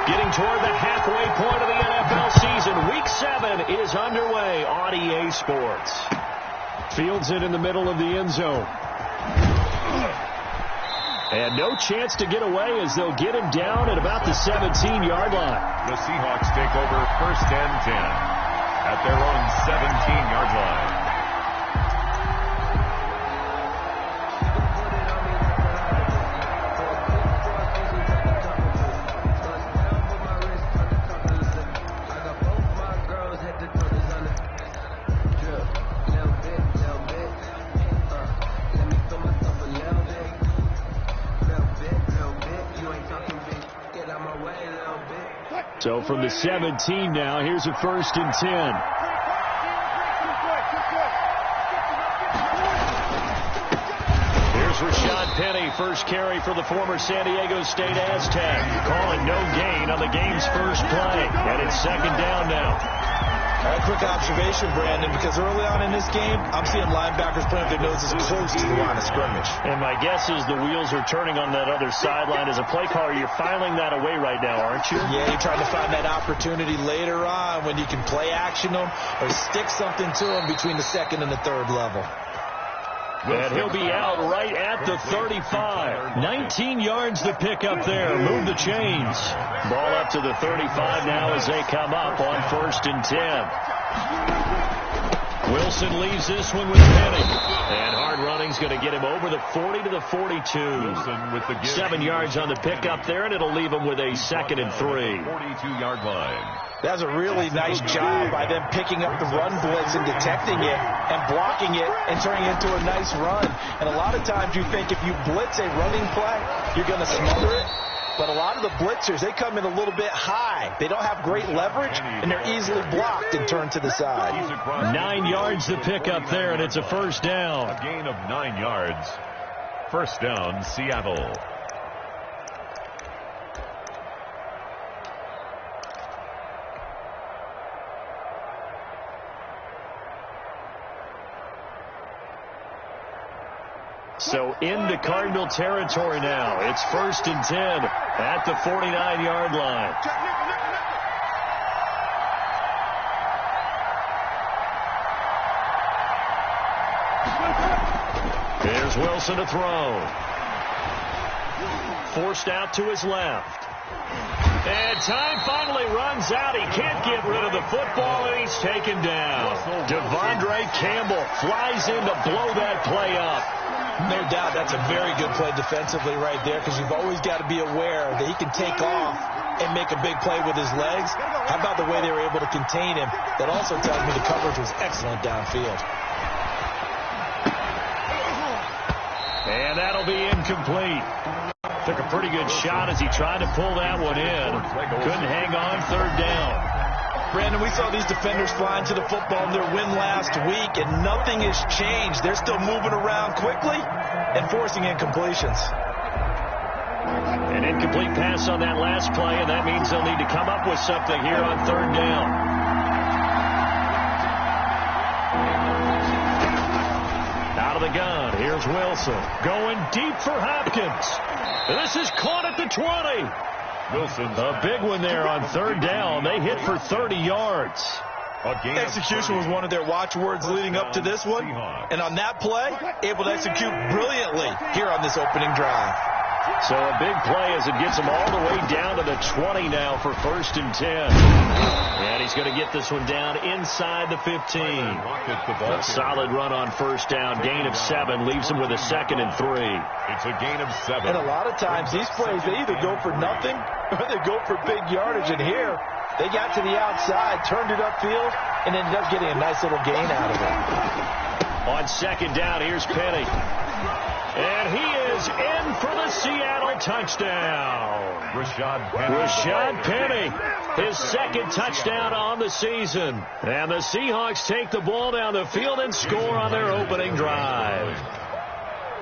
Getting toward the halfway point of the NFL season. Week 7 is underway on EA Sports. Fields it in the middle of the end zone. And no chance to get away as they'll get him down at about the 17-yard line. The Seahawks take over 1st and 10 at their own 17-yard line. So from the 17 now, here's a 1st and 10. Here's Rashad Penny, first carry for the former San Diego State Aztec. Calling no gain on the game's first play. And it's 2nd down now. A quick observation, Brandon, because early on in this game, I'm seeing linebackers putting their noses close to the line of scrimmage. And my guess is the wheels are turning on that other sideline. As a play caller, you're filing that away right now, aren't you? Yeah, you're trying to find that opportunity later on when you can play action them or stick something to them between the 2nd and the 3rd level. And he'll be out right at the 35. 19 yards to pick up there. Move the chains. Ball up to the 35 now as they come up on 1st and 10. Wilson leaves this one with Penny. And hard running's going to get him over the 40 to the 42. Wilson with the 7 yards on the pickup there, and it'll leave him with a 2nd and 3. 42-yard line. That's a really nice job by them picking up the run blitz and detecting it and blocking it and turning it into a nice run. And a lot of times you think if you blitz a running play, you're going to smother it. But a lot of the blitzers, they come in a little bit high. They don't have great leverage, and they're easily blocked and turned to the side. 9 yards to pick up there, and it's a 1st down. A gain of 9 yards. 1st down, Seattle. So into Cardinal territory now. It's 1st and 10 at the 49-yard line. There's Wilson to throw. Forced out to his left. And time finally runs out. He can't get rid of the football, and he's taken down. Devondre Campbell flies in to blow that play up. No doubt that's a very good play defensively right there, because you've always got to be aware that he can take off and make a big play with his legs. How about the way they were able to contain him? That also tells me the coverage was excellent downfield. And that'll be incomplete. Took a pretty good shot as he tried to pull that one in. Couldn't hang on. 3rd down. Brandon, we saw these defenders flying to the football in their win last week, and nothing has changed. They're still moving around quickly and forcing incompletions. An incomplete pass on that last play, and that means they'll need to come up with something here on 3rd down. Out of the gun, here's Wilson. Going deep for Hopkins. This is caught at the 20. Wilson's a big one there on 3rd down. They hit for 30 yards. Execution was one of their watchwords leading up to this one. And on that play, able to execute brilliantly here on this opening drive. So a big play as it gets him all the way down to the 20 now for 1st and 10. And he's going to get this one down inside the 15. A solid run on 1st down. Gain of 7 leaves him with a 2nd and 3. It's a gain of 7. And a lot of times these plays, they either go for nothing or they go for big yardage. And here, they got to the outside, turned it upfield, and ended up getting a nice little gain out of it. On 2nd down, here's Penny. And he is in for the Seattle touchdown. Rashad Penny, his 2nd touchdown on the season. And the Seahawks take the ball down the field and score on their opening drive.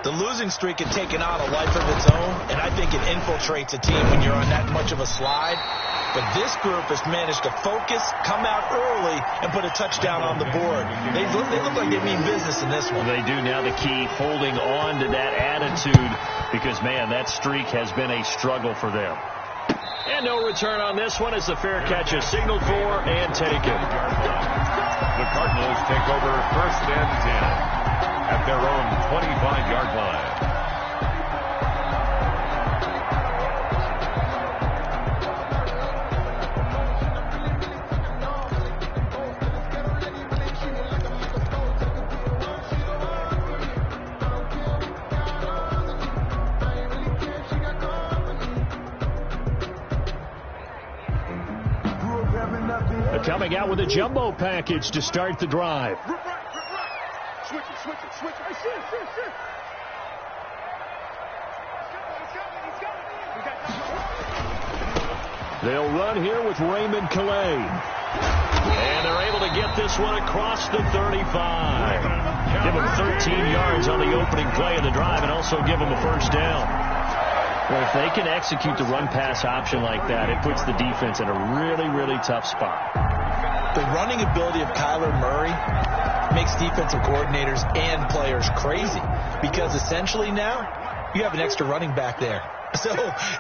The losing streak had taken on a life of its own, and I think it infiltrates a team when you're on that much of a slide. But this group has managed to focus, come out early, and put a touchdown on the board. They look like they mean business in this one. They do. Now the key, holding on to that attitude, because, man, that streak has been a struggle for them. And no return on this one as the fair catch is signaled for and taken. The Cardinals take over 1st and 10 at their own 25-yard line. Coming out with a jumbo package to start the drive. Switch it. They'll run here with Raymond Calais. And they're able to get this one across the 35. Give them 13 yards on the opening play of the drive and also give them a first down. Well, if they can execute the run-pass option like that, it puts the defense in a really, really tough spot. The running ability of Kyler Murray makes defensive coordinators and players crazy because essentially now you have an extra running back there. So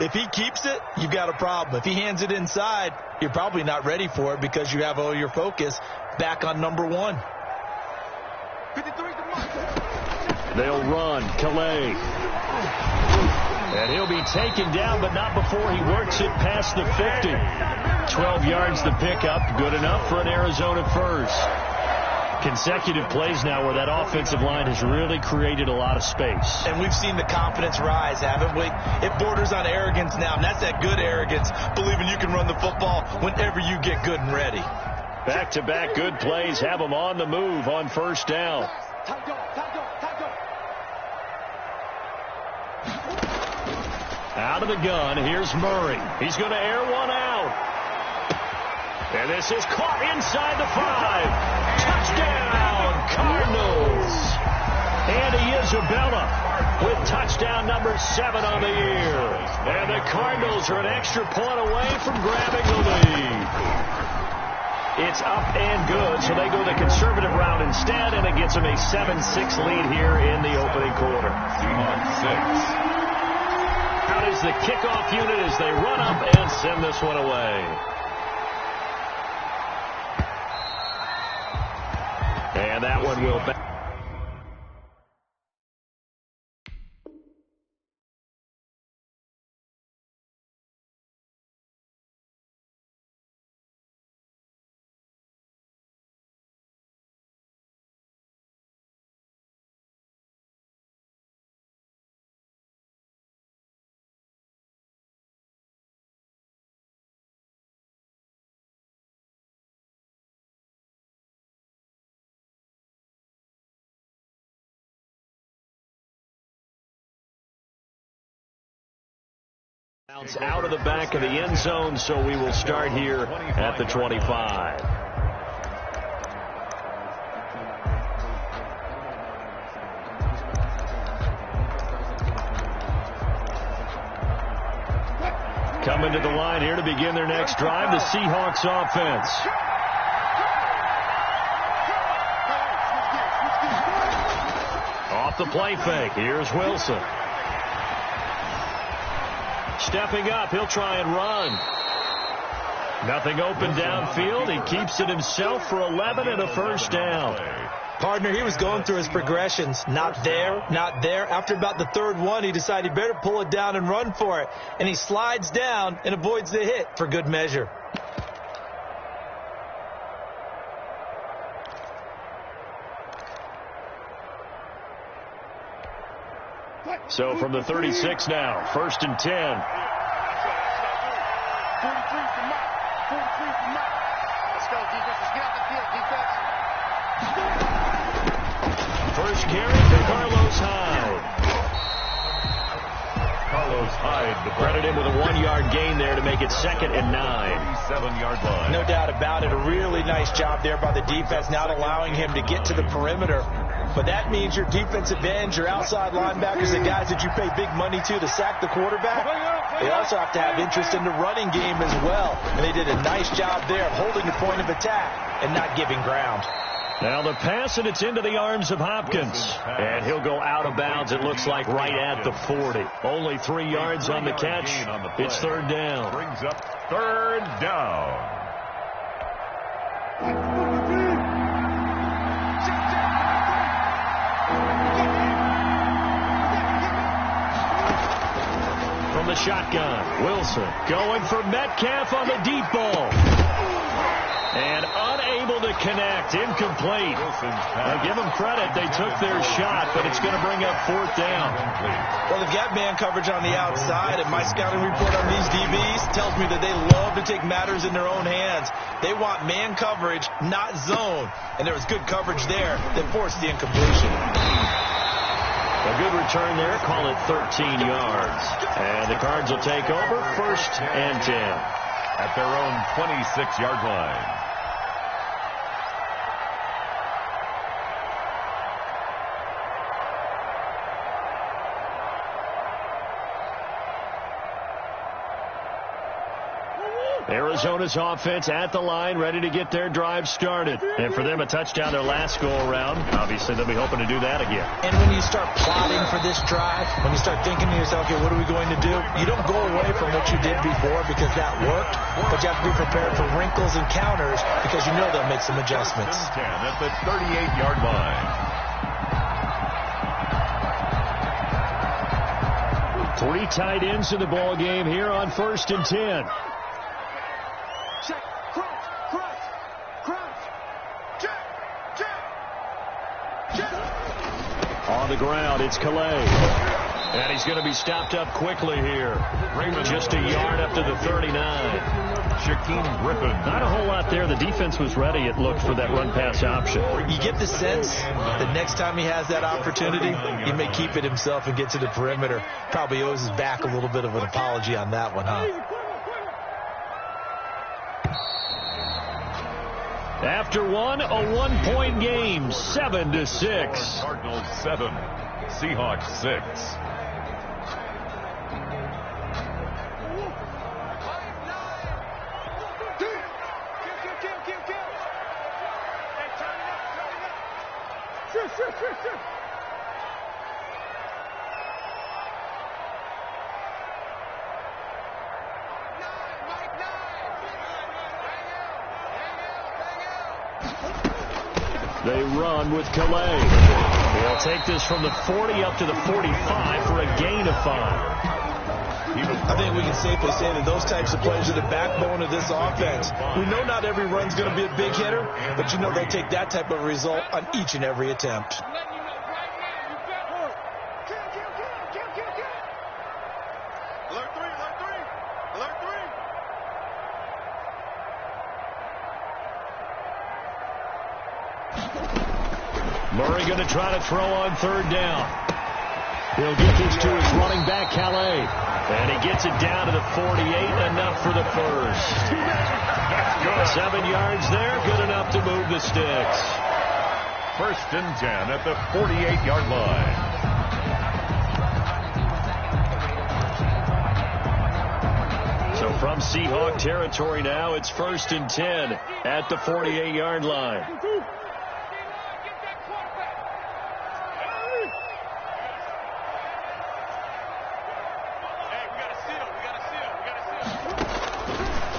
if he keeps it, you've got a problem. If he hands it inside, you're probably not ready for it because you have all your focus back on number one. They'll run. Calais. And he'll be taken down, but not before he works it past the 50. 12 yards to pick up. Good enough for an Arizona first. Consecutive plays now where that offensive line has really created a lot of space. And we've seen the confidence rise, haven't we? It borders on arrogance now, and that's that good arrogance, believing you can run the football whenever you get good and ready. Back-to-back good plays have them on the move on first down. Out of the gun, here's Murray. He's going to air one out. And this is caught inside the 5. Touchdown, Cardinals. Andy Isabella with touchdown number 7 on the year. And the Cardinals are an extra point away from grabbing the lead. It's up and good, so they go the conservative route instead, and it gets them a 7-6 lead here in the opening quarter. Seahawks 6. Out is the kickoff unit as they run up and send this one away. And that one will back. Out of the back of the end zone, so we will start here at the 25. Coming to the line here to begin their next drive, the Seahawks offense. Off the play fake, here's Wilson. Stepping up, he'll try and run. Nothing open downfield. He keeps it himself for 11 and a first down. Partner, he was going through his progressions. Not there, not there. After about the third one, he decided he better pull it down and run for it. And he slides down and avoids the hit for good measure. So from the 36 now, 1st and 10. First carry for Carlos Hyde. Carlos Hyde Credit him with a 1-yard gain there to make it 2nd and 9. 7-yard line. No doubt about it. A really nice job there by the defense, not allowing him to get to the perimeter. But that means your defensive ends, your outside linebackers, the guys that you pay big money to sack the quarterback, they also have to have interest in the running game as well. And they did a nice job there of holding the point of attack and not giving ground. Now the pass, and it's into the arms of Hopkins. And he'll go out of bounds, it looks like, right at the 40. Only 3 yards on the catch. It's third down. Brings up third down. From the shotgun, Wilson going for Metcalf on the deep ball. And unable to connect. Incomplete. Now give them credit. They took their shot, but it's going to bring up fourth down. Well, they've got man coverage on the outside, and my scouting report on these DBs tells me that they love to take matters in their own hands. They want man coverage, not zone. And there was good coverage there that forced the incompletion. A good return there. Call it 13 yards. And the Cards will take over, 1st and 10. At their own 26-yard line. Arizona's offense at the line, ready to get their drive started. And for them, a touchdown their last go-around. Obviously, they'll be hoping to do that again. And when you start plotting for this drive, when you start thinking to yourself, okay, what are we going to do? You don't go away from what you did before because that worked, but you have to be prepared for wrinkles and counters because you know they'll make some adjustments. 10 at the 38-yard line. 3 tight ends in the ball game here on 1st and 10. On the ground, it's Calais. And he's going to be stopped up quickly here. Just a yard up to the 39. Shaquem Griffin. Not a whole lot there. The defense was ready, it looked, for that run-pass option. You get the sense that next time he has that opportunity, he may keep it himself and get to the perimeter. Probably owes his back a little bit of an apology on that one, huh? After one, a 1-point game, 7-6. Cardinals 7, Seahawks 6. They run with Calais. They'll take this from the 40 up to the 45 for a gain of 5. I think we can safely say that those types of plays are the backbone of this offense. We know not every run's going to be a big hitter, but you know they'll take that type of result on each and every attempt. Murray going to try to throw on 3rd down. He'll get this to his running back, Calais. And he gets it down to the 48, enough for the first. 7 yards there, good enough to move the sticks. 1st and 10 at the 48-yard line. So from Seahawk territory now, it's 1st and 10 at the 48-yard line.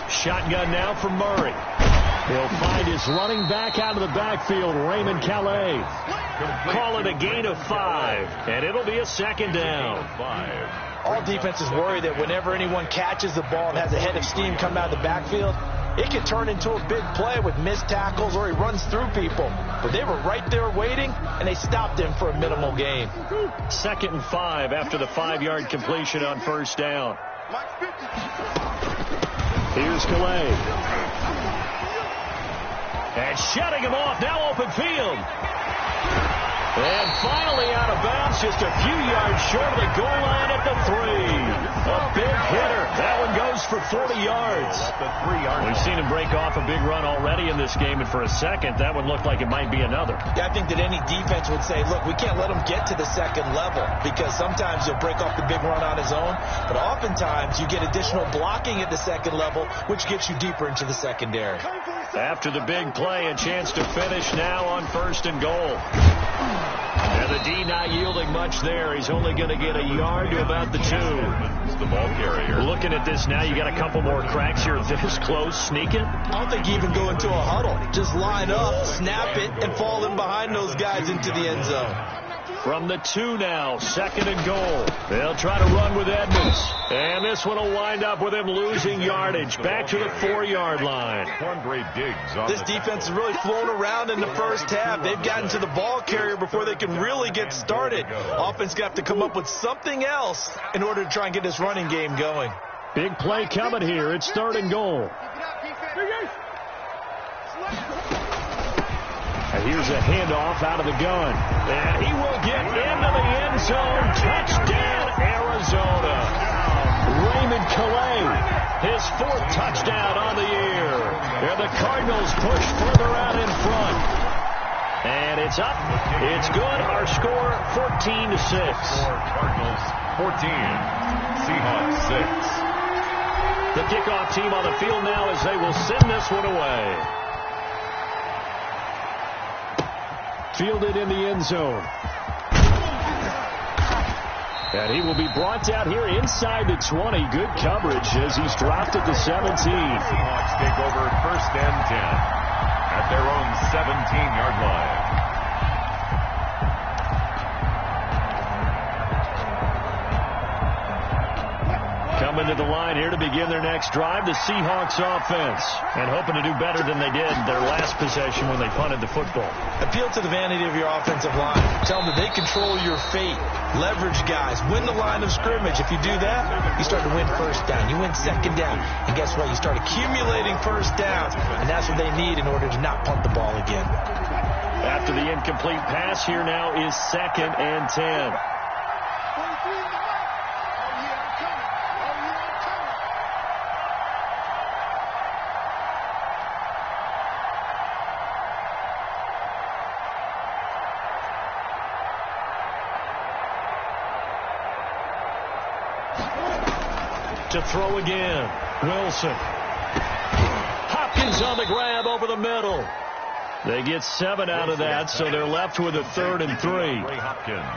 Shotgun now for Murray. He'll find his running back out of the backfield, Raymond Calais. Call it a gain of 5, and it'll be a 2nd down. All defenses worry that whenever anyone catches the ball and has a head of steam come out of the backfield, it can turn into a big play with missed tackles or he runs through people. But they were right there waiting, and they stopped him for a minimal gain. 2nd and 5 after the 5-yard completion on 1st down. Here's Calais. And shutting him off, now open field. And finally out of bounds, just a few yards short of the goal line at the 3. A big hitter. That one goes for 40 yards. We've seen him break off a big run already in this game, and for a second, that one looked like it might be another. Yeah, I think that any defense would say, look, we can't let him get to the second level, because sometimes he'll break off the big run on his own, but oftentimes you get additional blocking at the second level, which gets you deeper into the secondary. After the big play, a chance to finish now on 1st and goal. And the D not yielding much there. He's only going to get a yard to about the 2. The ball carrier. Looking at this now, you got a couple more cracks here this close. Sneak it. I don't think you even go into a huddle. Just line up, snap it, and fall in behind those guys into the end zone. From the 2 now, 2nd and goal. They'll try to run with Edmonds. And this one will wind up with him losing yardage. Back to the 4-yard line. This defense has really flown around in the first half. They've gotten to the ball carrier before they can really get started. Offense got to come up with something else in order to try and get this running game going. Big play coming here. It's 3rd and goal. And here's a handoff out of the gun. And he will get into the end zone. Touchdown, Arizona. Raymond Calais, his 4th touchdown on the year. And the Cardinals push further out in front. And it's up. It's good. Our score, 14-6. Cardinals 14, Seahawks 6. The kickoff team on the field now as they will send this one away. Fielded in the end zone. And he will be brought down here inside the 20. Good coverage as he's dropped at the 17. Seahawks take over 1st and 10 at their own 17-yard line. Coming to the line here to begin their next drive, the Seahawks offense. And hoping to do better than they did their last possession when they punted the football. Appeal to the vanity of your offensive line. Tell them that they control your fate. Leverage guys. Win the line of scrimmage. If you do that, you start to win 1st down. You win 2nd down. And guess what? You start accumulating 1st downs. And that's what they need in order to not punt the ball again. After the incomplete pass, here now is 2nd and 10. To throw again. Wilson. Hopkins on the grab over the middle. They get 7 out of that, so they're left with a 3rd and 3.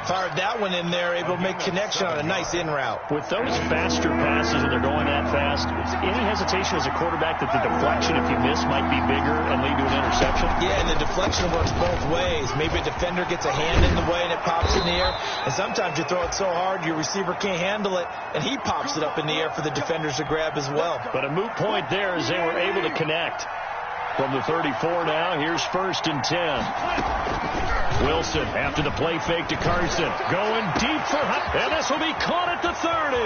Fired that one in there, able to make connection on a nice in route. With those faster passes and they're going that fast, any hesitation as a quarterback that the deflection, if you miss, might be bigger and lead to an interception? Yeah, and the deflection works both ways. Maybe a defender gets a hand in the way and it pops in the air. And sometimes you throw it so hard your receiver can't handle it, and he pops it up in the air for the defenders to grab as well. But a moot point there as they were able to connect. From the 34 now, here's 1st and 10. Wilson, after the play fake to Carson, going deep for Hopkins. And this will be caught at the 30.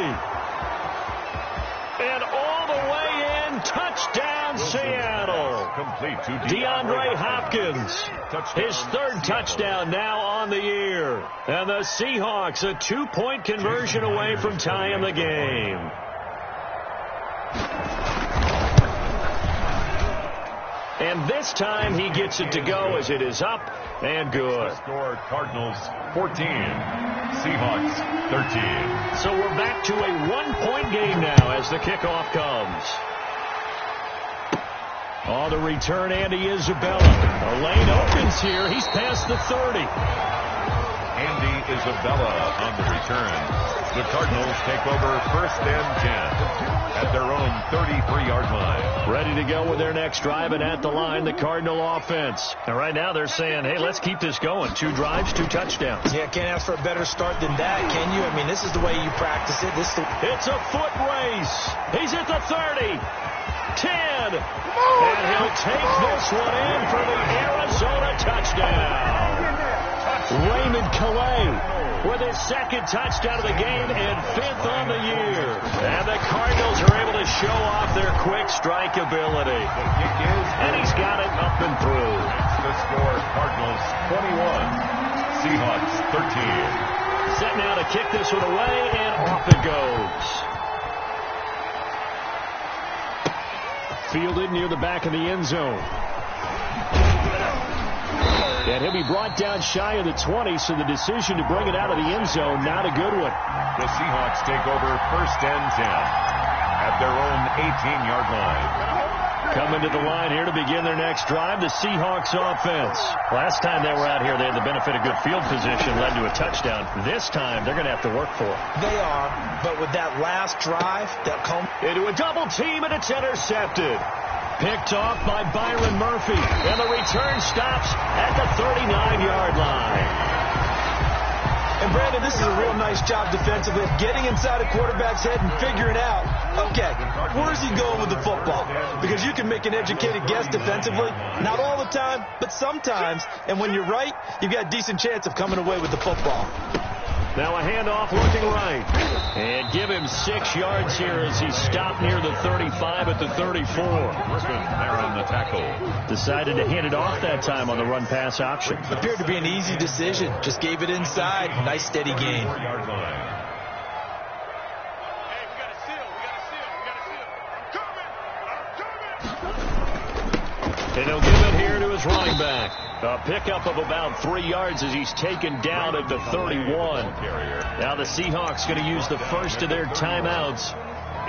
And all the way in, touchdown Seattle. Complete to DeAndre Hopkins, his 3rd touchdown now on the year. And the Seahawks a 2-point conversion away from tying the game. And this time he gets it to go as it is up and good. Score Cardinals 14, Seahawks 13. So we're back to a 1-point game now as the kickoff comes. On the return, Andy Isabella. A lane opens here. He's past the 30. Andy Isabella on the return. The Cardinals take over 1st and 10 at their own 33-yard line. Ready to go with their next drive, and at the line, the Cardinal offense. And right now they're saying, hey, let's keep this going. 2 drives, 2 touchdowns. Yeah, can't ask for a better start than that, can you? I mean, this is the way you practice it. It's a foot race. He's at the 30. 10. And he'll take this one in for the Arizona touchdown. Raymond Calais with his 2nd touchdown of the game and 5th on the year. And the Cardinals are able to show off their quick strike ability. And he's got it up and through. The score, Cardinals 21, Seahawks 13. Set now to kick this one away, and off it goes. Fielded near the back of the end zone. And he'll be brought down shy of the 20, so the decision to bring it out of the end zone, not a good one. The Seahawks take over 1st and 10 at their own 18-yard line. Coming to the line here to begin their next drive, the Seahawks offense. Last time they were out here, they had the benefit of good field position, led to a touchdown. This time, they're going to have to work for it. They are, but with that last drive, they'll come into a double team, and it's intercepted. Picked off by Byron Murphy, and the return stops at the 39-yard line. And, Brandon, this is a real nice job defensively of getting inside a quarterback's head and figuring out, okay, where's he going with the football? Because you can make an educated guess defensively, not all the time, but sometimes. And when you're right, you've got a decent chance of coming away with the football. Now a handoff looking right. And give him 6 yards here as he stopped near the 35 at the 34. Griffin there on the tackle. Decided to hand it off that time on the run-pass option. Appeared to be an easy decision. Just gave it inside. Nice steady gain. 4-yard line. And he'll give it here to his running back. A pickup of about 3 yards as he's taken down at the 31. Now the Seahawks going to use the first of their timeouts.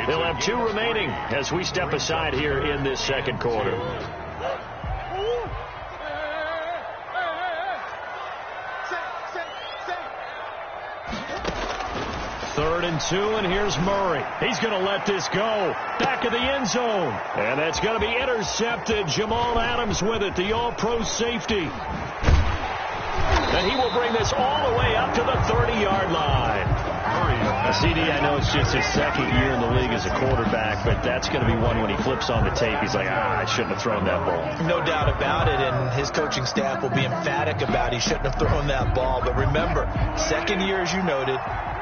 They'll have 2 remaining as we step aside here in this second quarter. Third and 2, and here's Murray. He's going to let this go. Back of the end zone. And that's going to be intercepted. Jamal Adams with it, the all-pro safety. And he will bring this all the way up to the 30-yard line. CD, I know it's just his second year in the league as a quarterback, but that's going to be one when he flips on the tape. He's like, I shouldn't have thrown that ball. No doubt about it, and his coaching staff will be emphatic about he shouldn't have thrown that ball. But remember, second year, as you noted,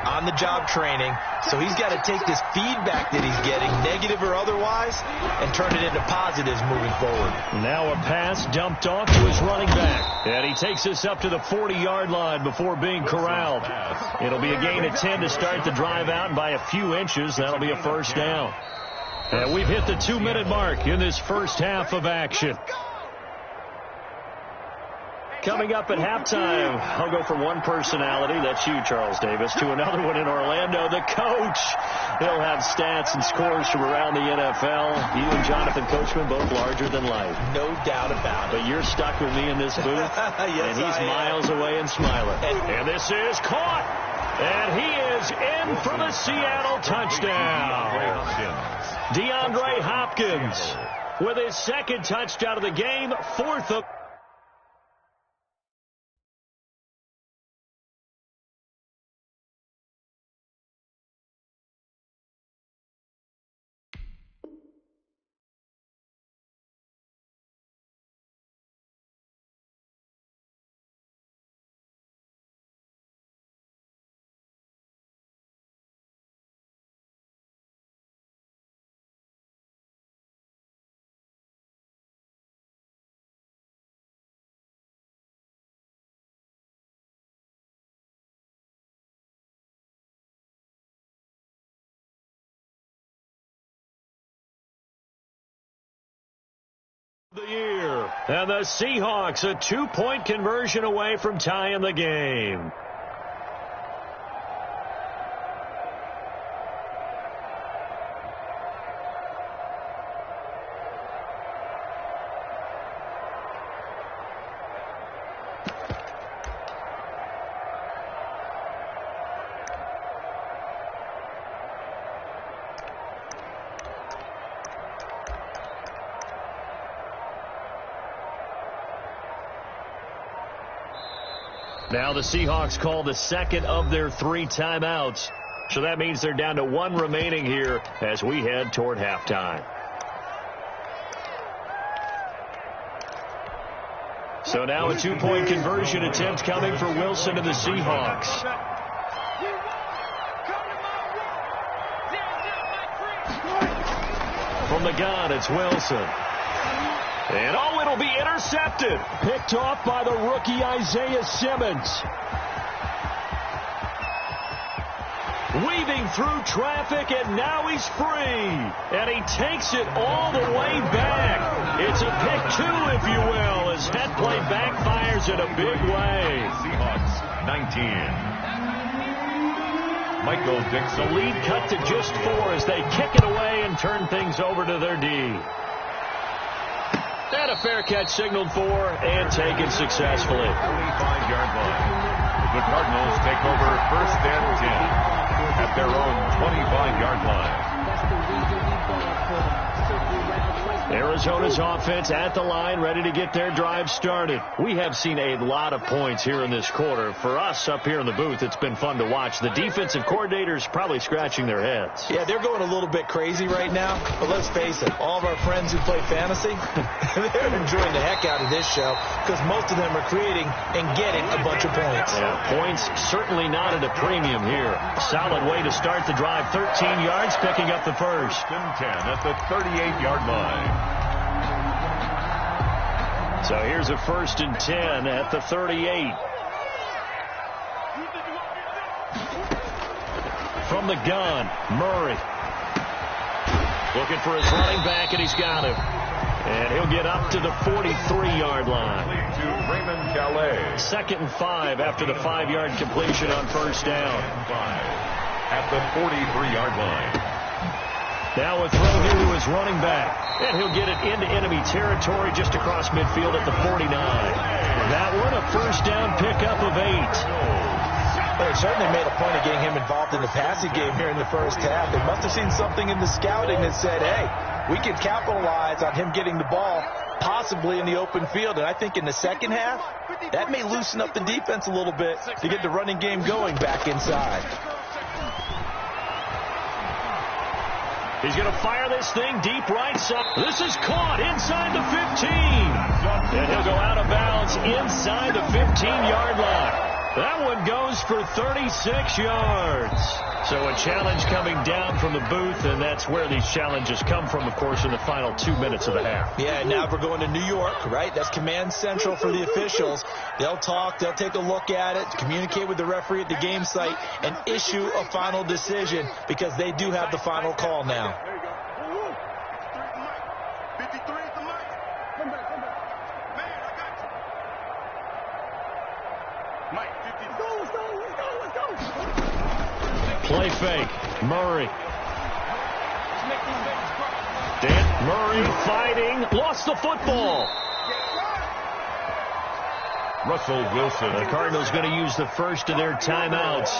on-the-job training, so he's got to take this feedback that he's getting, negative or otherwise, and turn it into positives moving forward. Now a pass dumped off to his running back, and he takes this up to the 40-yard line before being corralled. It'll be a gain of 10 to start the drive out, and by a few inches, that'll be a first down. And we've hit the 2-minute mark in this first half of action. Coming up at halftime, I'll go from one personality, that's you, Charles Davis, to another one in Orlando, the coach. He'll have stats and scores from around the NFL. You and Jonathan Coachman, both larger than life. No doubt about it. But you're stuck with me in this booth, yes, and he's miles away and smiling. And this is caught, and he is in for the Seattle touchdown. DeAndre Hopkins with his second touchdown of the game, 4th of... the year. And the Seahawks a 2-point conversion away from tying the game. Now the Seahawks call the second of their 3 timeouts. So that means they're down to 1 remaining here as we head toward halftime. So now a 2-point conversion attempt coming for Wilson and the Seahawks. From the gun, it's Wilson. And, oh, it'll be intercepted. Picked off by the rookie Isaiah Simmons. Weaving through traffic, and now he's free. And he takes it all the way back. It's a pick two, if you will, as that play backfires in a big way. Seahawks 19. Michael Dixon. The lead cut to just 4 as they kick it away and turn things over to their D. And a fair catch signaled for and taken successfully. 25-yard line. The Cardinals take over 1st and 10 at their own 25-yard line. Arizona's offense at the line, ready to get their drive started. We have seen a lot of points here in this quarter. For us up here in the booth, it's been fun to watch. The defensive coordinators probably scratching their heads. Yeah, they're going a little bit crazy right now. But let's face it, all of our friends who play fantasy, they're enjoying the heck out of this show because most of them are creating and getting a bunch of points. Yeah, points certainly not at a premium here. Solid way to start the drive. 13 yards, picking up the first. 10 at the 38-yard line. So here's a 1st and 10 at the 38. From the gun, Murray. Looking for his running back, and he's got him. And he'll get up to the 43-yard line. To Raymond Calais. 2nd and 5 after the 5-yard completion on 1st down. 5 at the 43-yard line. Now a throw here to his running back. And he'll get it into enemy territory just across midfield at the 49. That one, a 1st down pickup of 8. They certainly made a point of getting him involved in the passing game here in the first half. They must have seen something in the scouting that said, hey, we can capitalize on him getting the ball possibly in the open field. And I think in the second half, that may loosen up the defense a little bit to get the running game going back inside. He's going to fire this thing deep right side. This is caught inside the 15. And he'll go out of bounds inside the 15-yard line. That one goes for 36 yards. So a challenge coming down from the booth, and that's where these challenges come from, of course, in the final 2 minutes of the half. Yeah, now we're going to New York, right? That's command central for the officials. They'll talk, they'll take a look at it, communicate with the referee at the game site, and issue a final decision because they do have the final call now. There you go. 53 is the mic. Come back. Man, I got you. Mike, 50. Let's go. Play fake. Murray. Murray fighting. Lost the football. Russell Wilson. The Cardinals going to use the first of their timeouts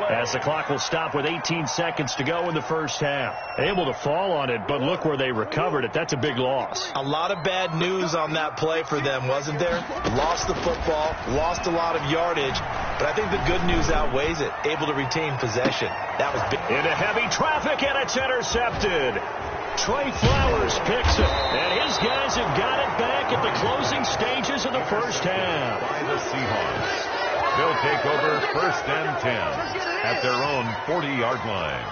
as the clock will stop with 18 seconds to go in the first half. Able to fall on it, but look where they recovered it. That's a big loss. A lot of bad news on that play for them, wasn't there? Lost the football, lost a lot of yardage, but I think the good news outweighs it. Able to retain possession. That was big. Into heavy traffic, and it's intercepted. Trey Flowers picks it, and his guys have got it back at the closing stages of the first half. By the Seahawks. They'll take over 1st and 10 at their own 40-yard line.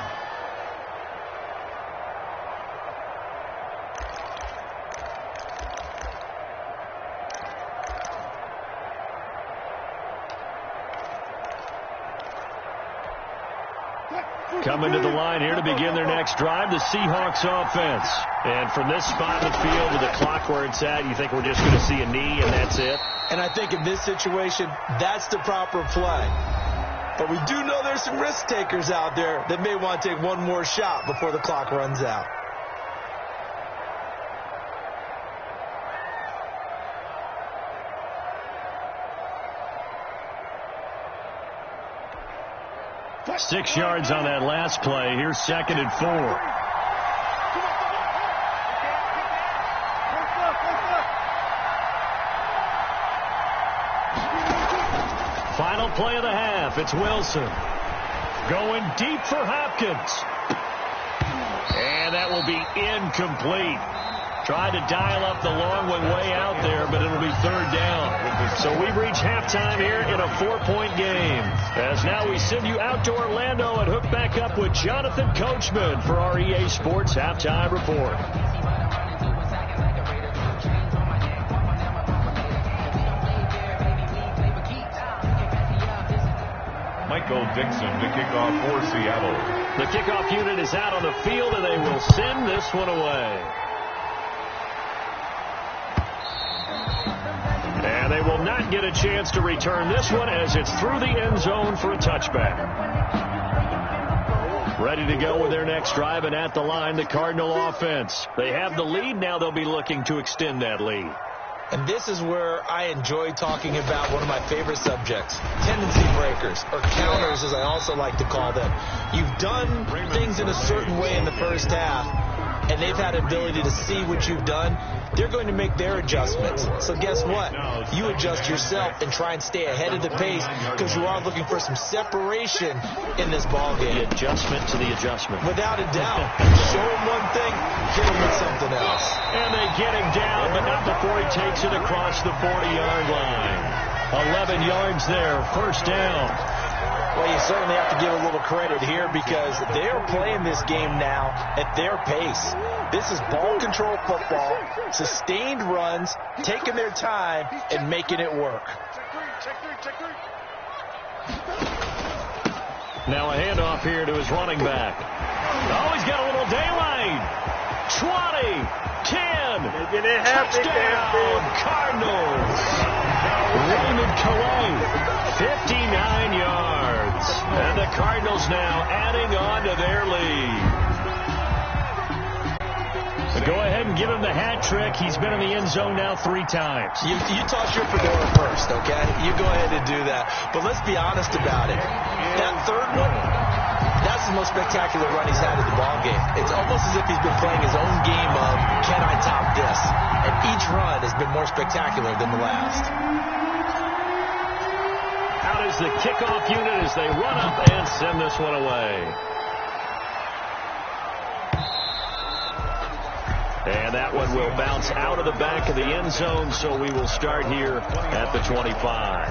Coming to the line here to begin their next drive, the Seahawks offense. And from this spot in the field with the clock where it's at, you think we're just going to see a knee and that's it? And I think in this situation, that's the proper play. But we do know there's some risk takers out there that may want to take one more shot before the clock runs out. Six yards on that last play. Here's 2nd and 4. Final play of the half. It's Wilson. Going deep for Hopkins. And that will be incomplete. Tried to dial up the long one way out there, but it'll be 3rd down. So we've reached halftime here in a 4-point game. As now we send you out to Orlando and hook back up with Jonathan Coachman for our EA Sports Halftime Report. Michael Dixon to kick off for Seattle. The kickoff unit is out on the field, and they will send this one away. And they will not get a chance to return this one as it's through the end zone for a touchback. Ready to go with their next drive, and at the line, the Cardinal offense. They have the lead. Now they'll be looking to extend that lead. And this is where I enjoy talking about one of my favorite subjects, tendency breakers, or counters as I also like to call them. You've done things in a certain way in the first half, and they've had the ability to see what you've done. They're going to make their adjustments. So guess what? You adjust yourself and try and stay ahead of the pace because you are looking for some separation in this ballgame. The adjustment to the adjustment. Without a doubt. Show him one thing, hit him with something else. And they get him down, but not before he takes it across the 40-yard line. 11 yards there, first down. Well, you certainly have to give a little credit here because they're playing this game now at their pace. This is ball control football, sustained runs, taking their time, and making it work. Now a handoff here to his running back. Oh, he's got a little daylight. 20, 10, touchdown, Cardinals. Raymond Calais, 59 yards. And the Cardinals now adding on to their lead. Go ahead and give him the hat trick. He's been in the end zone now 3 times. You toss your fedora first, okay? You go ahead and do that. But let's be honest about it. That third one, that's the most spectacular run he's had in the ballgame. It's almost as if he's been playing his own game of, can I top this? And each run has been more spectacular than the last. Out is the kickoff unit as they run up and send this one away. And that one will bounce out of the back of the end zone, so we will start here at the 25.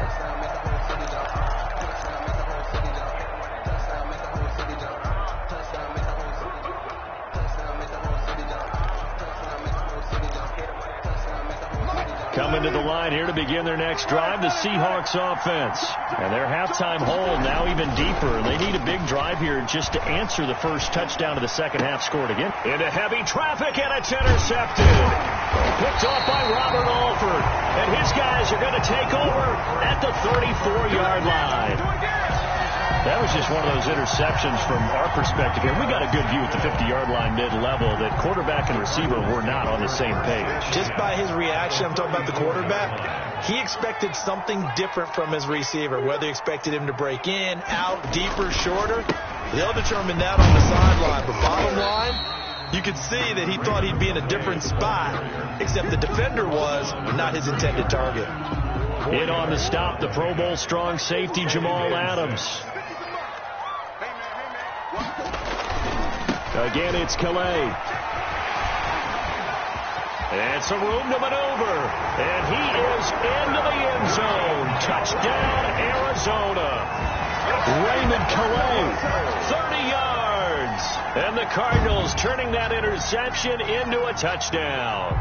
Coming to the line here to begin their next drive, the Seahawks offense. And their halftime hole now even deeper. They need a big drive here just to answer the first touchdown of the second half scored again. Into heavy traffic, and it's intercepted. Picked off by Robert Alford. And his guys are going to take over at the 34-yard line. That was just one of those interceptions from our perspective here. We got a good view at the 50-yard line mid-level that quarterback and receiver were not on the same page. Just by his reaction, I'm talking about the quarterback, he expected something different from his receiver, whether he expected him to break in, out, deeper, shorter. They'll determine that on the sideline. But bottom line, you could see that he thought he'd be in a different spot, except the defender was not his intended target. In on the stop, the Pro Bowl strong safety, Jamal Adams. Again, it's Calais. And some room to maneuver. And he is into the end zone. Touchdown, Arizona. Raymond Calais, 30 yards. And the Cardinals turning that interception into a touchdown.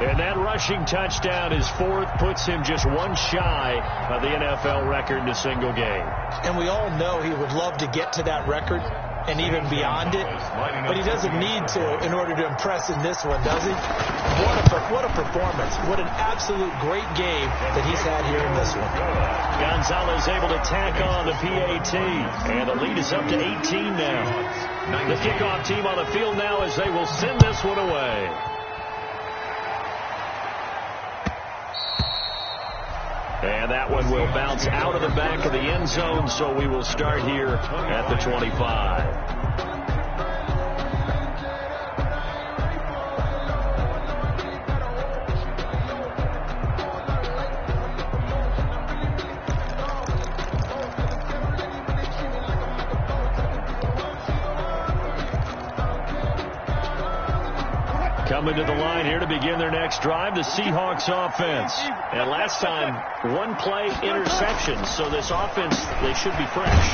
And that rushing touchdown, his 4th, puts him just one shy of the NFL record in a single game. And we all know he would love to get to that record and even beyond it, but he doesn't need to in order to impress in this one, does he? What a performance. What an absolute great game that he's had here in this one. Gonzalez able to tack on the PAT, and the lead is up to 18 now. The kickoff team on the field now as they will send this one away. And that one will bounce out of the back of the end zone, so we will start here at the 25. Coming to the line here to begin their next drive, the Seahawks offense. And last time, one play interception, so this offense, they should be fresh.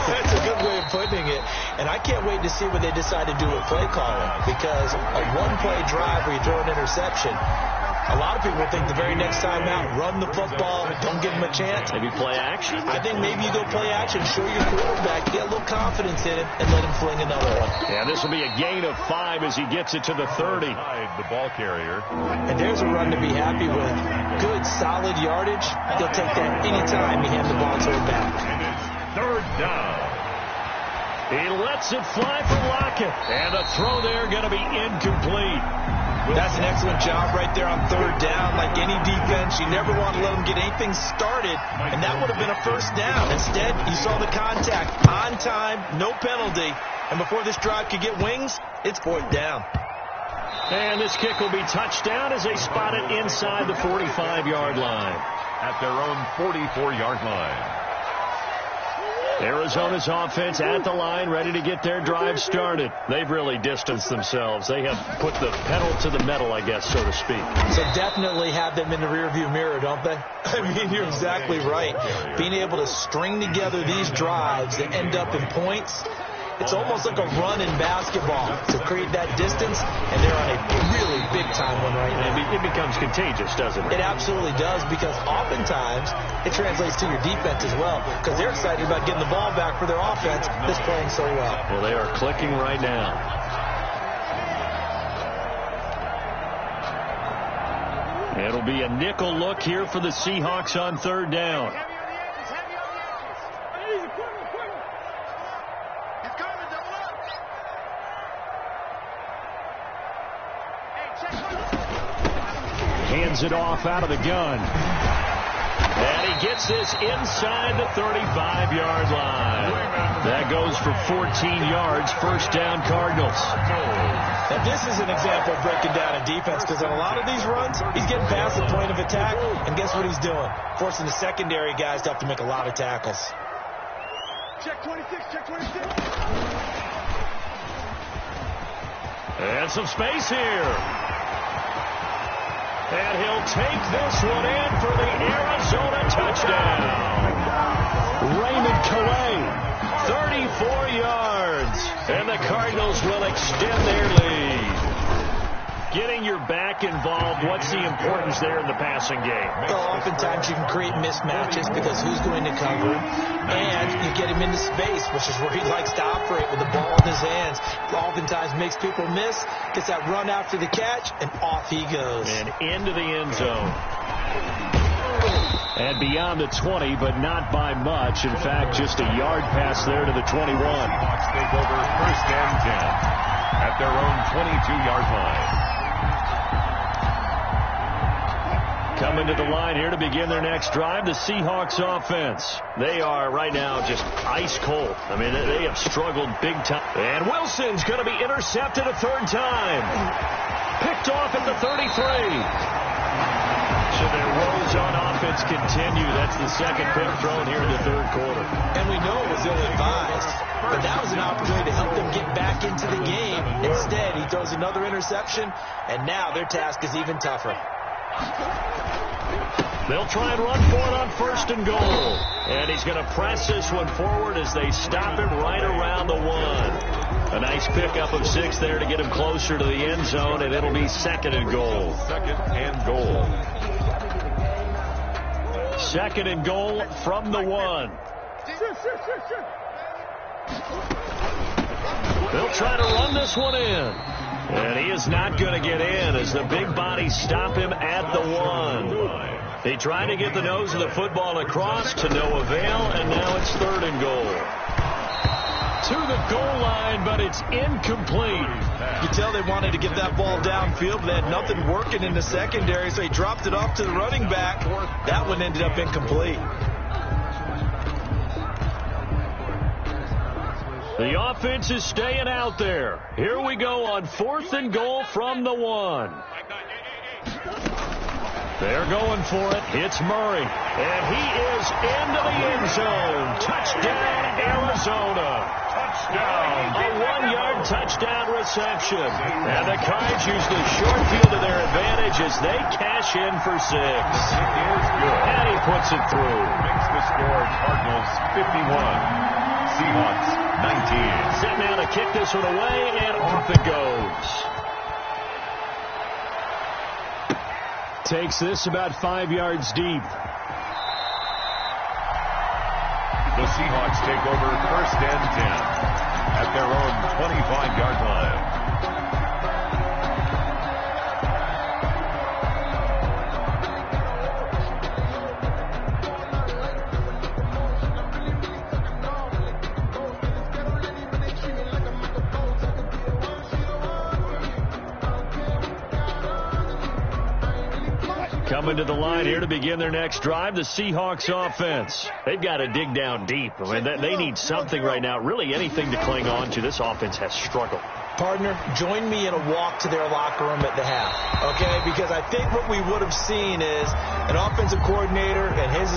That's a good way of putting it. And I can't wait to see what they decide to do with play calling, because a one-play drive where you throw an interception, A lot of people think the very next time out, run the football, don't give him a chance. Maybe play action? I think maybe you go play action, show your quarterback, get a little confidence in him, and let him fling another one. Yeah, this will be a gain of 5 as he gets it to the 30. The ball carrier. And there's a run to be happy with. Good, solid yardage. They'll take that anytime you hand the ball to him back. And it's third down. He lets it fly for Lockett. And the throw there going to be incomplete. That's an excellent job right there on third down. Like any defense, you never want to let them get anything started, and that would have been a first down. Instead, you saw the contact on time, no penalty, and before this drive could get wings, it's fourth down. And this kick will be touchdown as they spot it inside the 45-yard line. At their own 44-yard line. Arizona's offense at the line, ready to get their drive started. They've really distanced themselves. They have put the pedal to the metal, I guess, so to speak. So definitely have them in the rearview mirror, don't they? I mean, you're exactly right. Being able to string together these drives that end up in points, it's almost like a run in basketball to create that distance, and they're on a really big-time one right now. It becomes contagious, doesn't it? It absolutely does, because oftentimes it translates to your defense as well, because they're excited about getting the ball back for their offense that's playing so well. Well, they are clicking right now. It'll be a nickel look here for the Seahawks on third down. Hands it off out of the gun. And he gets this inside the 35-yard line. That goes for 14 yards. First down, Cardinals. Now, this is an example of breaking down a defense, because on a lot of these runs, he's getting past the point of attack, and guess what he's doing? Forcing the secondary guys to have to make a lot of tackles. Check 26, check 26. And some space here. And he'll take this one in for the Arizona touchdown. Raymond Calais, 34 yards. And the Cardinals will extend their lead. Getting your back involved, what's the importance there in the passing game? Well, oftentimes you can create mismatches because who's going to cover him, and you get him into space, which is where he likes to operate with the ball in his hands. Oftentimes makes people miss, gets that run after the catch, and off he goes. And into the end zone. And beyond the 20, but not by much. In fact, just a yard pass there to the 21. Seahawks take over first and 10 at their own 22-yard line. Coming to the line here to begin their next drive, the Seahawks offense. They are right now just ice cold. I mean, they have struggled big time. And Wilson's going to be intercepted a third time. Picked off at the 33. So their woes on offense continue. That's the second pick thrown here in the third quarter. And we know it was ill-advised, but that was an opportunity to help them get back into the game. Instead, he throws another interception, and now their task is even tougher. They'll try and run for it on first and goal. And he's going to press this one forward as they stop him right around the 1. A nice pickup of 6 there to get him closer to the end zone, and it'll be second and goal. Second and goal. Second and goal from the 1. They'll try to run this one in. And he is not going to get in as the big bodies stop him at the 1. They try to get the nose of the football across to no avail, and now it's third and goal. To the goal line, but it's incomplete. You tell they wanted to get that ball downfield, but they had nothing working in the secondary, so he dropped it off to the running back. That one ended up incomplete. The offense is staying out there. Here we go on fourth and goal from the 1. They're going for it. It's Murray. And he is into the end zone. Touchdown, Arizona. Touchdown. A 1-yard touchdown reception. And the Cards use the short field to their advantage as they cash in for 6. And he puts it through. Makes the score Cardinals 51. Seahawks 19. Set now to kick this one away, and off it goes. Takes this about 5 yards deep. The Seahawks take over 1st and 10 at their own 25-yard line. Coming to the line here to begin their next drive, the Seahawks offense. They've got to dig down deep. I mean, they need something right now, really anything to cling on to. This offense has struggled. Partner, join me in a walk to their locker room at the half, okay? Because I think what we would have seen is an offensive coordinator and his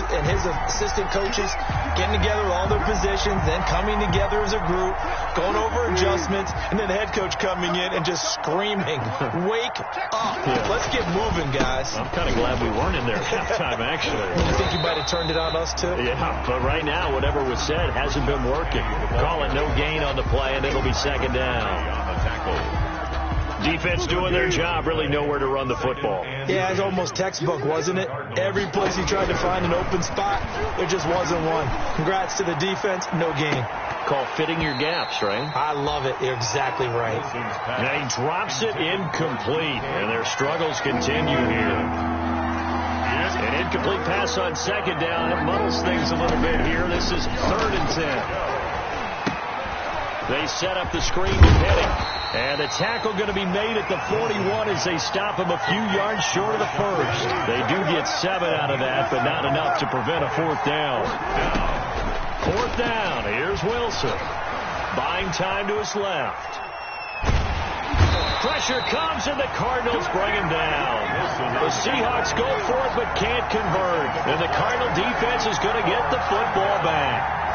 assistant coaches getting together all their positions, then coming together as a group, going over adjustments, and then the head coach coming in and just screaming, "Wake up. Let's get moving, guys." I'm kind of glad we weren't in there at halftime, actually. You think you might have turned it on us, too? Yeah, but right now, whatever was said hasn't been working. Call it no gain on the play, and it'll be 2nd down. Defense doing their job, really nowhere to run the football. Yeah, it's almost textbook, wasn't it? Every place he tried to find an open spot, there just wasn't one. Congrats to the defense, no gain. Call fitting your gaps, right? I love it. You're exactly right. And he drops it incomplete, and their struggles continue here. An incomplete pass on 2nd down. It muddles things a little bit here. This is 3rd and 10. They set up the screen to Petty. And the tackle going to be made at the 41 as they stop him a few yards short of the first. They do get 7 out of that, but not enough to prevent a 4th down. 4th down. Here's Wilson. Buying time to his left. Pressure comes, and the Cardinals bring him down. The Seahawks go for it, but can't convert. And the Cardinal defense is going to get the football back.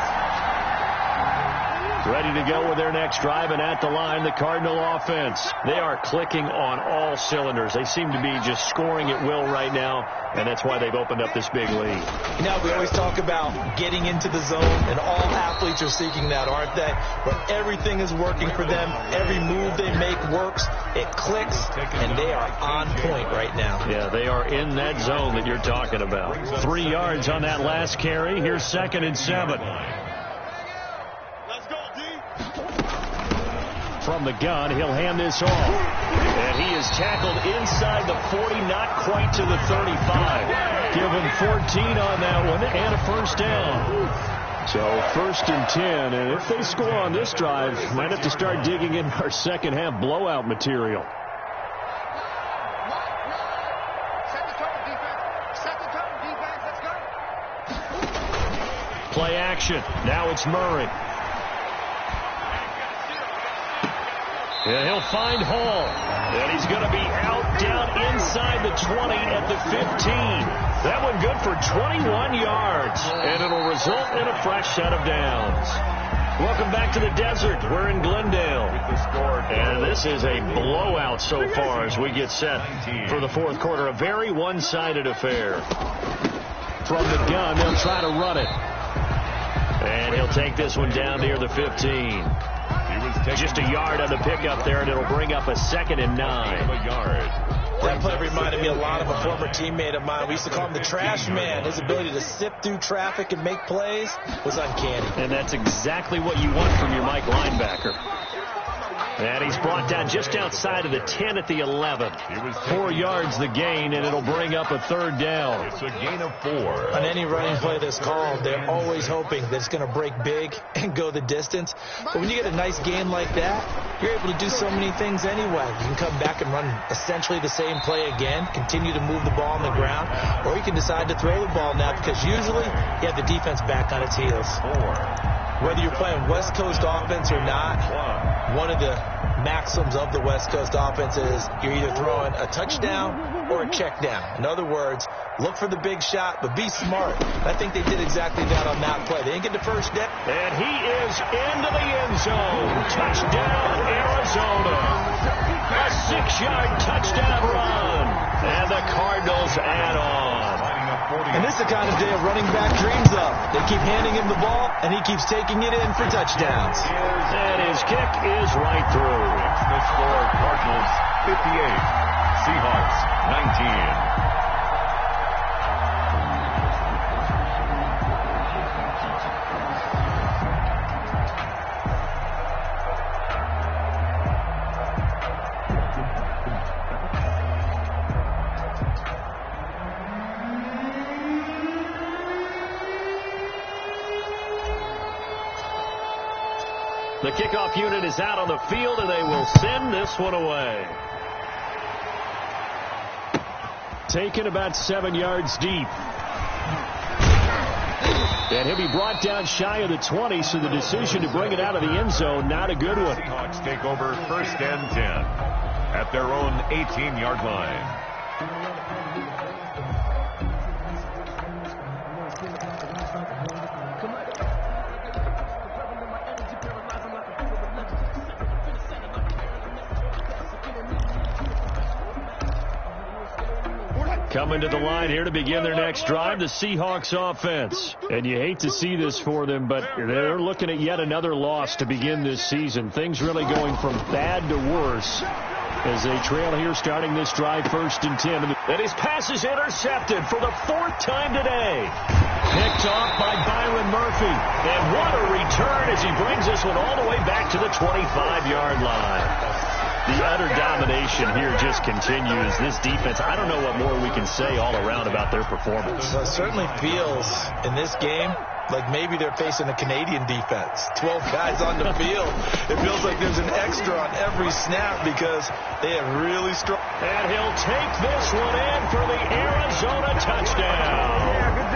Ready to go with their next drive, and at the line, the Cardinal offense. They are clicking on all cylinders. They seem to be just scoring at will right now, and that's why they've opened up this big lead. You know, we always talk about getting into the zone, and all athletes are seeking that, aren't they? But everything is working for them. Every move they make works. It clicks, and they are on point right now. Yeah, they are in that zone that you're talking about. 3 yards on that last carry. Here's 2nd and 7. From the gun, he'll hand this off. And he is tackled inside the 40, not quite to the 35. Give him 14 on that one and a 1st down. So 1st and 10, and if they score on this drive, might have to start digging in our second half blowout material. Play action. Now it's Murray. And he'll find Hall. And he's going to be out down inside the 20 at the 15. That one good for 21 yards. And it'll result in a fresh set of downs. Welcome back to the desert. We're in Glendale. And this is a blowout so far as we get set for the 4th quarter. A very one-sided affair. From the gun, they'll try to run it. And he'll take this one down near the 15. Just a yard on the pickup there, and it'll bring up a 2nd and 9. That play reminded me a lot of a former teammate of mine. We used to call him the trash man. His ability to sift through traffic and make plays was uncanny. And that's exactly what you want from your Mike linebacker. And he's brought down just outside of the 10 at the 11. 4 yards the gain, and it'll bring up a 3rd down. It's a gain of 4. On any running play that's called, they're always hoping that it's going to break big and go the distance. But when you get a nice gain like that, you're able to do so many things anyway. You can come back and run essentially the same play again, continue to move the ball on the ground, or you can decide to throw the ball now because usually you have the defense back on its heels. 4. Whether you're playing West Coast offense or not, one of the maxims of the West Coast offense is you're either throwing a touchdown or a check down. In other words, look for the big shot, but be smart. I think they did exactly that on that play. They didn't get the first down. And he is into the end zone. Touchdown, Arizona. A 6-yard touchdown run. And the Cardinals add on. And this is the kind of day a running back dreams of. They keep handing him the ball, and he keeps taking it in for touchdowns. And his kick is right through. It's the score, Cardinals 58, Seahawks 19. The kickoff unit is out on the field, and they will send this one away. Taken about 7 yards deep. And he'll be brought down shy of the 20, so the decision to bring it out of the end zone, not a good one. Seahawks take over 1st and 10 at their own 18-yard line. Coming to the line here to begin their next drive, the Seahawks offense. And you hate to see this for them, but they're looking at yet another loss to begin this season. Things really going from bad to worse as they trail here starting this drive 1st and 10. And his pass is intercepted for the 4th time today. Picked off by Byron Murphy. And what a return as he brings this one all the way back to the 25-yard line. The utter domination here just continues. This defense, I don't know what more we can say all around about their performance. Well, it certainly feels in this game like maybe they're facing a Canadian defense. 12 guys on the field. It feels like there's an extra on every snap because they have really strong. And he'll take this one in for the Arizona touchdown.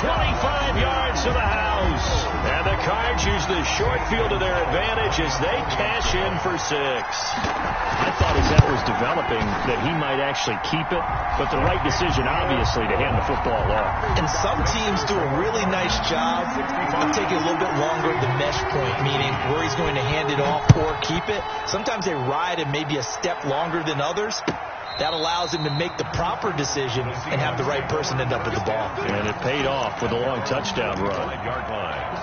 25 yards to the house. And the Cards use the short field to their advantage as they cash in for 6. I thought as that was developing that he might actually keep it, but the right decision, obviously, to hand the football off. And some teams do a really nice job of taking a little bit longer at the mesh point, meaning where he's going to hand it off or keep it. Sometimes they ride it maybe a step longer than others. That allows him to make the proper decision and have the right person end up with the ball. And it paid off with a long touchdown run. Yard line.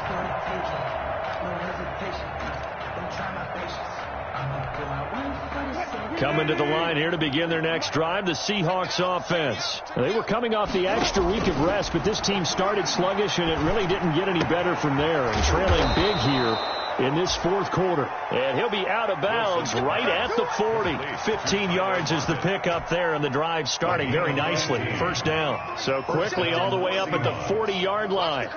Coming to the line here to begin their next drive, the Seahawks offense. They were coming off the extra week of rest, but this team started sluggish, and it really didn't get any better from there. And trailing big here in this 4th quarter. And he'll be out of bounds right at the 40. 15 yards is the pickup there, and the drive starting very nicely. 1st down. So quickly all the way up at the 40-yard line.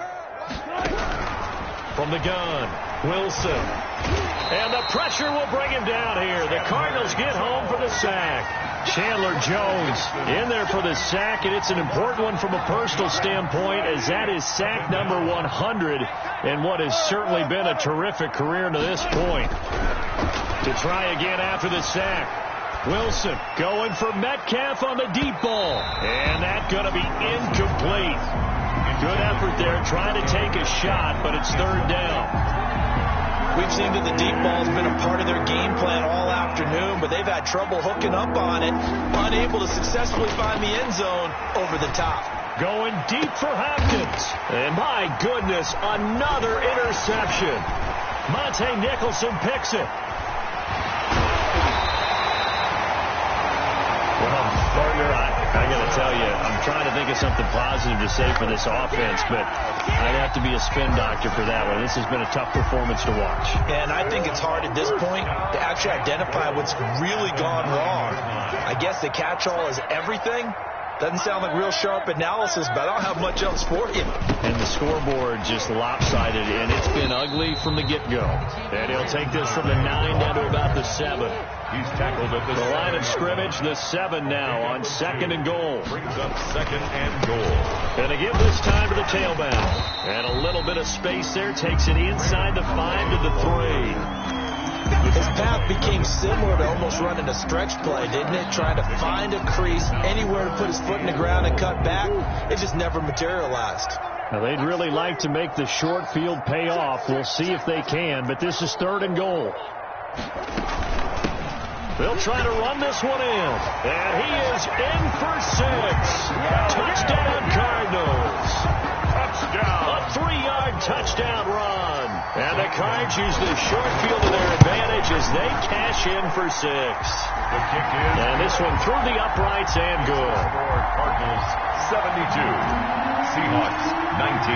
From the gun, Wilson. And the pressure will bring him down here. The Cardinals get home for the sack. Chandler Jones in there for the sack, and it's an important one from a personal standpoint as that is sack number 100 in what has certainly been a terrific career to this point. To try again after the sack. Wilson going for Metcalf on the deep ball. And that's going to be incomplete. Good effort there trying to take a shot, but it's 3rd down. We've seen that the deep ball has been a part of their game plan all afternoon, but they've had trouble hooking up on it, unable to successfully find the end zone over the top. Going deep for Hopkins. And my goodness, another interception. Monte Nicholson picks it. Well, partner, I got to tell you, I'm trying to think of something positive to say for this offense, but I'd have to be a spin doctor for that one. This has been a tough performance to watch. And I think it's hard at this point to actually identify what's really gone wrong. I guess the catch-all is everything. Doesn't sound like real sharp analysis, but I don't have much else for you. And the scoreboard just lopsided, and it's been ugly from the get-go. And he'll take this from the 9 down to about the 7. He's tackled at the line of scrimmage, the 7 now on 2nd and goal. Brings up 2nd and goal. And they give this time to the tailback. And a little bit of space there, takes it inside the 5 to the 3. His path became similar to almost running a stretch play, didn't it? Trying to find a crease, anywhere to put his foot in the ground and cut back. It just never materialized. Now, they'd really like to make the short field pay off. We'll see if they can, but this is 3rd and goal. They'll try to run this one in. And he is in for 6. Touchdown, Cardinals. Touchdown. A 3-yard touchdown run. And the Cards use the short field to their advantage as they cash in for 6. The kick is. And this one through the uprights and good. Cardinals 72. Seahawks 19.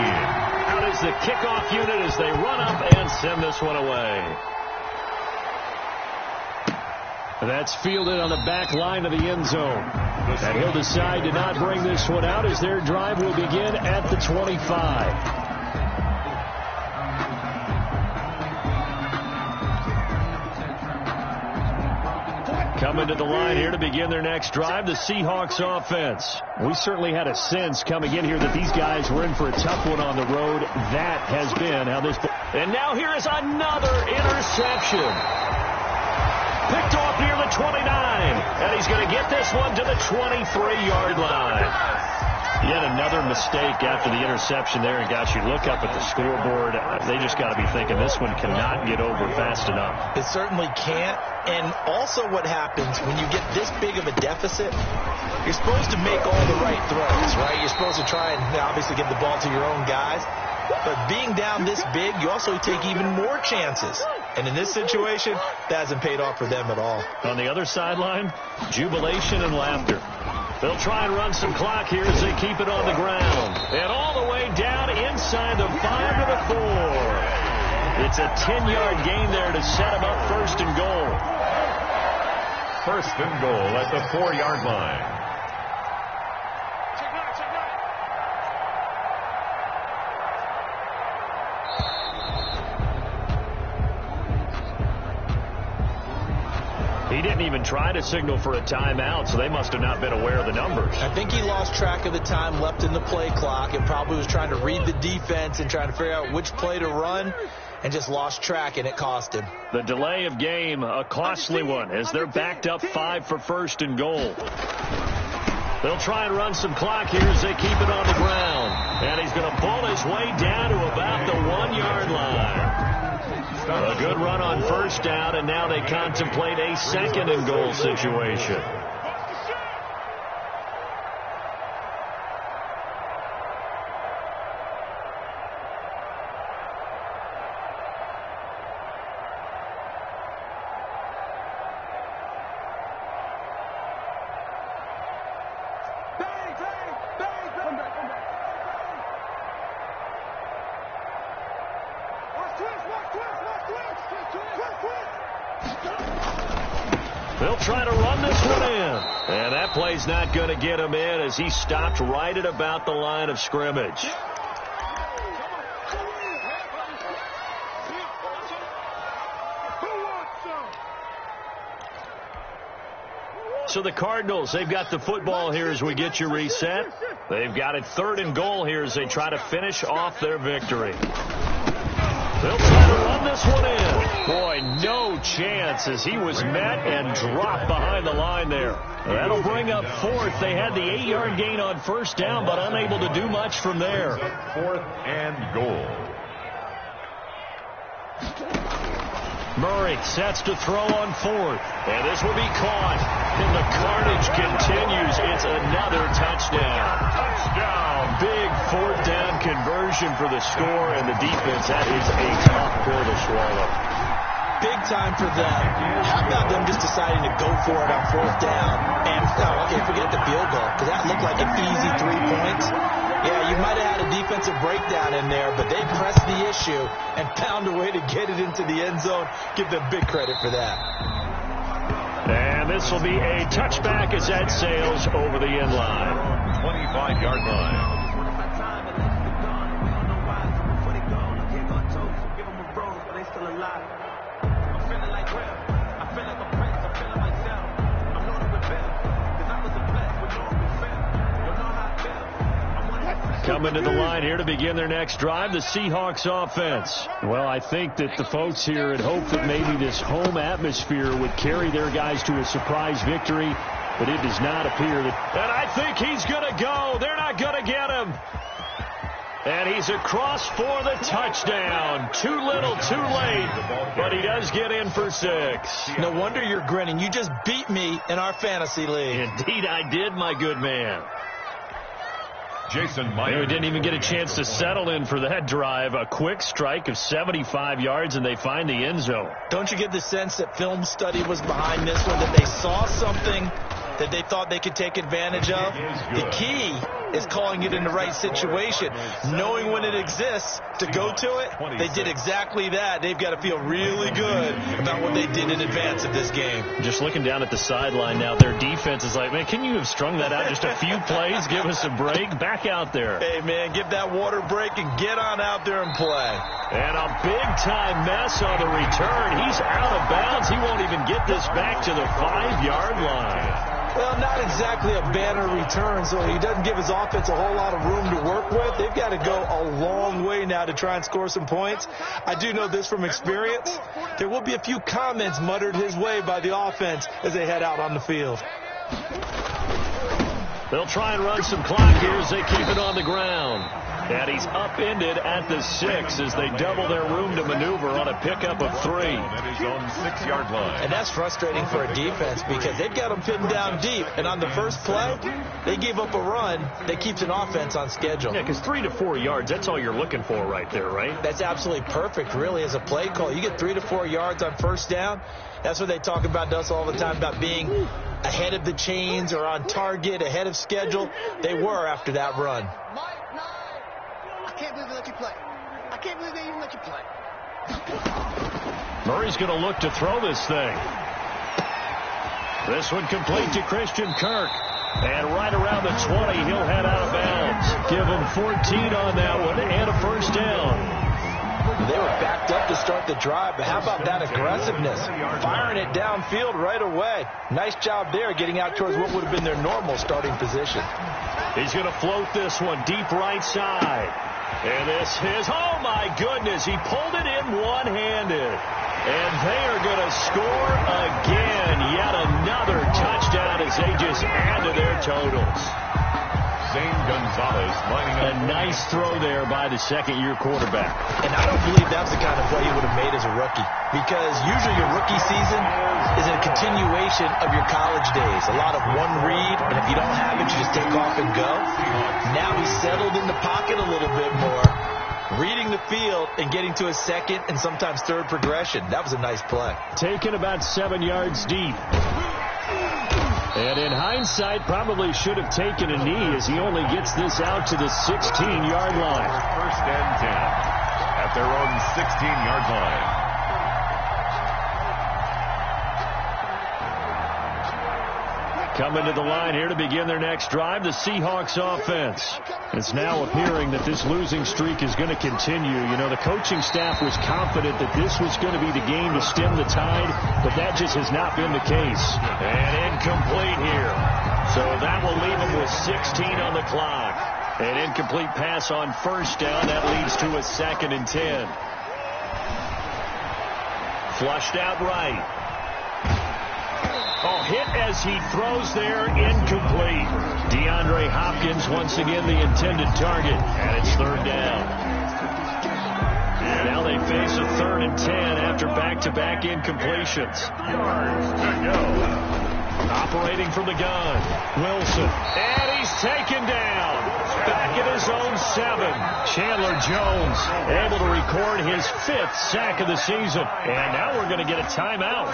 Out is the kickoff unit as they run up and send this one away. That's fielded on the back line of the end zone. And he'll decide to not bring this one out as their drive will begin at the 25. Coming to the line here to begin their next drive, the Seahawks offense. We certainly had a sense coming in here that these guys were in for a tough one on the road. That has been how this... And now here is another interception. Picked off near the 29. And he's going to get this one to the 23-yard line. Yet another mistake after the interception there. And, gosh, you look up at the scoreboard. They just got to be thinking this one cannot get over fast enough. It certainly can't. And also what happens when you get this big of a deficit, you're supposed to make all the right throws, right? You're supposed to try and obviously give the ball to your own guys. But being down this big, you also take even more chances. And in this situation, that hasn't paid off for them at all. On the other sideline, jubilation and laughter. They'll try and run some clock here as they keep it on the ground. And all the way down inside the 5 to the 4. It's a 10-yard gain there to set them up first and goal. First and goal at the 4-yard line. He didn't even try to signal for a timeout, so they must have not been aware of the numbers. I think he lost track of the time left in the play clock and probably was trying to read the defense and trying to figure out which play to run and just lost track, and it cost him. The delay of game, a costly one, as they're backed up 5 for first and goal. They'll try and run some clock here as they keep it on the ground. And he's going to pull his way down to about the 1-yard line. A good run on first down, and now they contemplate a second and goal situation. They'll try to run this one in. And that play's not going to get him in as he stopped right at about the line of scrimmage. So the Cardinals, they've got the football here as we get you reset. They've got it 3rd and goal here as they try to finish off their victory. They'll try to run this one in. Boy, no chance as he was met and dropped behind the line there. That'll bring up 4th. They had the 8-yard gain on first down, but unable to do much from there. 4th and goal. Murray sets to throw on 4th. And this will be caught. And the carnage continues. It's another touchdown. Touchdown. Big 4th down conversion for the score, and the defense, that is a tough pill to swallow. Big time for them. How about them just deciding to go for it on 4th down? And, okay, forget the field goal, because that looked like an easy 3 points. Yeah, you might have had a defensive breakdown in there, but they pressed the issue and found a way to get it into the end zone. Give them big credit for that. And this will be a touchback as that sails over the end line. 25-yard line. Coming to the line here to begin their next drive, the Seahawks offense. Well, I think that the folks here had hoped that maybe this home atmosphere would carry their guys to a surprise victory, but it does not appear that. And I think he's going to go. They're not going to get him. And he's across for the touchdown. Too little, too late, but he does get in for 6. No wonder you're grinning. You just beat me in our fantasy league. Indeed, I did, my good man. Jason Meyer. They didn't even get a chance to settle in for that drive. A quick strike of 75 yards, and they find the end zone. Don't you get the sense that film study was behind this one, that they saw something that they thought they could take advantage of. The key is calling it in the right situation, knowing when it exists to go to it. They did exactly that. They've got to feel really good about what they did in advance of this game. Just looking down at the sideline now, their defense is like, man, can you have strung that out just a few plays? Give us a break. Back out there. Hey, man, give that water break and get on out there and play. And a big-time mess on the return. He's out of bounds. He won't even get this back to the 5-yard line. Well, not exactly a banner return, so he doesn't give his offense a whole lot of room to work with. They've got to go a long way now to try and score some points. I do know this from experience. There will be a few comments muttered his way by the offense as they head out on the field. They'll try and run some clock here as they keep it on the ground. And he's upended at the 6 as they double their room to maneuver on a pickup of 3. At his own 6-yard line. And that's frustrating for a defense because they've got them pinned down deep. And on the first play, they gave up a run that keeps an offense on schedule. Yeah, because 3 to 4 yards, that's all you're looking for right there, right? That's absolutely perfect, really, as a play call. You get 3 to 4 yards on first down. That's what they talk about to us all the time, about being ahead of the chains or on target, ahead of schedule. They were after that run. I can't believe they let you play. I can't believe they even let you play. Murray's going to look to throw this thing. This one complete to Christian Kirk. And right around the 20, he'll head out of bounds. Give him 14 on that one and a first down. They were backed up to start the drive, but how about that aggressiveness? Firing it downfield right away. Nice job there getting out towards what would have been their normal starting position. He's going to float this one deep right side. And this is, oh my goodness, he pulled it in one-handed. And they are going to score again. Yet another touchdown as they just add to their totals. Zane Gonzalez lining up. A nice throw there by the second-year quarterback. And I don't believe that's the kind of play he would have made as a rookie. Because usually your rookie season is a continuation of your college days. A lot of one read, and if you don't have it, you just take off and go. Now he's settled in the pocket a little bit more, reading the field and getting to a second and sometimes third progression. That was a nice play. Taken about 7 yards deep. And in hindsight, probably should have taken a knee as he only gets this out to the 16-yard line. First and 10 at their own 16-yard line. Coming to the line here to begin their next drive, the Seahawks offense. It's now appearing that this losing streak is going to continue. You know, the coaching staff was confident that this was going to be the game to stem the tide, but that just has not been the case. And incomplete here. So that will leave them with 16 on the clock. An incomplete pass on first down. That leads to a 2nd and 10. Flushed out right. Oh, hit as he throws there, incomplete. DeAndre Hopkins once again the intended target, and it's 3rd down. Now they face a 3rd and 10 after back-to-back incompletions. Yards to go. Operating from the gun, Wilson, and he's taken down. Back at his own 7. Chandler Jones able to record his 5th sack of the season. And now we're going to get a timeout.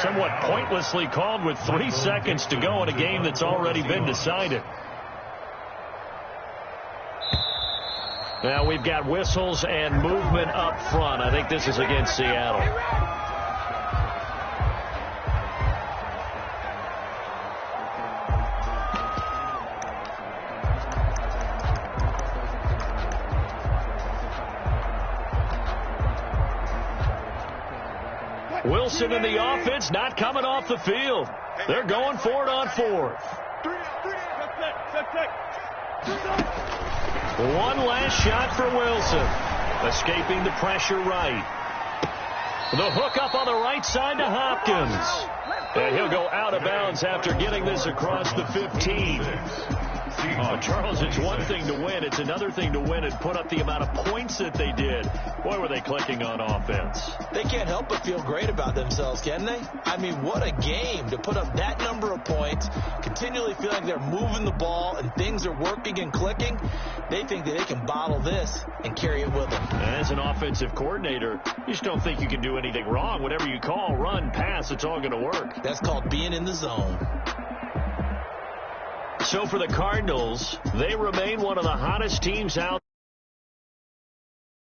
Somewhat pointlessly called with 3 seconds to go in a game that's already been decided. Now we've got whistles and movement up front. I think this is against Seattle. Wilson in the offense not coming off the field. They're going for it on 4th. One last shot for Wilson. Escaping the pressure right. The hook up on the right side to Hopkins. And he'll go out of bounds after getting this across the 15. Oh, Charles, it's one thing to win. It's another thing to win and put up the amount of points that they did. Boy, were they clicking on offense. They can't help but feel great about themselves, can they? I mean, what a game to put up that number of points, continually feeling they're moving the ball and things are working and clicking. They think that they can bottle this and carry it with them. And as an offensive coordinator, you just don't think you can do anything wrong. Whatever you call, run, pass, it's all going to work. That's called being in the zone. So for the Cardinals, they remain one of the hottest teams out